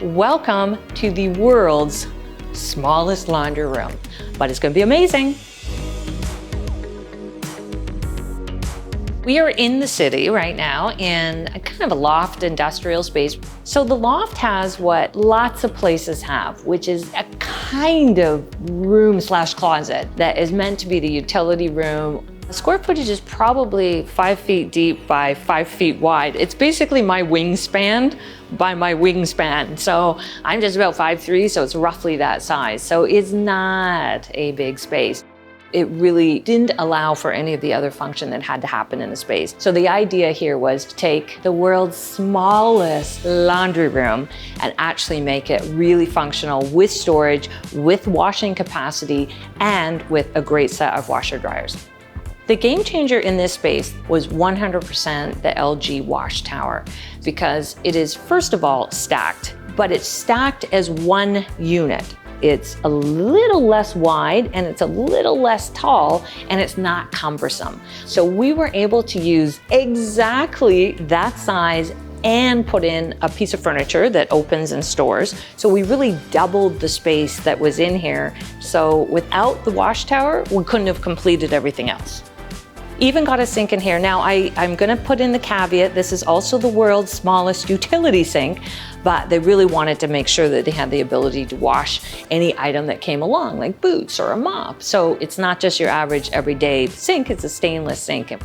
Welcome to the world's smallest laundry room, but it's going to be amazing. We are in the city right now in a kind of a loft industrial space. So the loft has what lots of places have, which is a kind of room/closet that is meant to be the utility room. The square footage is probably 5 feet deep by 5 feet wide. It's basically my wingspan by my wingspan. So I'm just about 5'3", so it's roughly that size. So it's not a big space. It really didn't allow for any of the other function that had to happen in the space. So the idea here was to take the world's smallest laundry room and actually make it really functional with storage, with washing capacity, and with a great set of washer dryers. The game changer in this space was 100% the LG wash tower, because it is, first of all, stacked, but it's stacked as one unit. It's a little less wide and it's a little less tall and it's not cumbersome. So we were able to use exactly that size and put in a piece of furniture that opens and stores. So we really doubled the space that was in here. So without the wash tower, we couldn't have completed everything else. Even got a sink in here. Now I'm gonna put in the caveat, this is also the world's smallest utility sink, but they really wanted to make sure that they had the ability to wash any item that came along, like boots or a mop. So it's not just your average everyday sink, it's a stainless sink.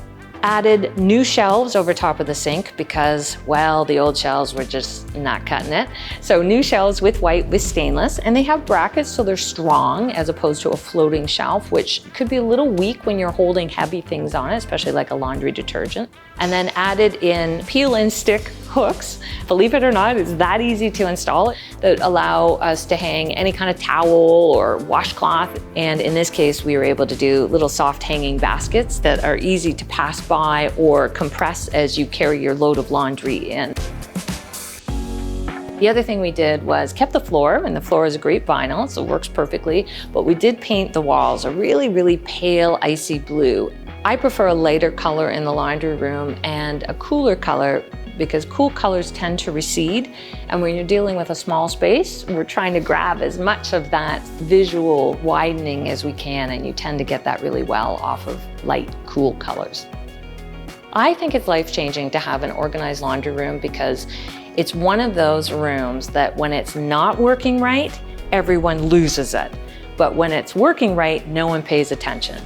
Added new shelves over top of the sink because, well, the old shelves were just not cutting it. So new shelves with white, with stainless, and they have brackets so they're strong as opposed to a floating shelf, which could be a little weak when you're holding heavy things on it, especially like a laundry detergent. And then added in peel and stick hooks. Believe it or not, it's that easy to install that allow us to hang any kind of towel or washcloth. And in this case, we were able to do little soft hanging baskets that are easy to pass by or compress as you carry your load of laundry in. The other thing we did was kept the floor, and the floor is a great vinyl, so it works perfectly, but we did paint the walls a really, really pale icy blue. I prefer a lighter color in the laundry room and a cooler color because cool colors tend to recede. And when you're dealing with a small space, we're trying to grab as much of that visual widening as we can, and you tend to get that really well off of light, cool colors. I think it's life-changing to have an organized laundry room because it's one of those rooms that when it's not working right, everyone loses it. But when it's working right, no one pays attention.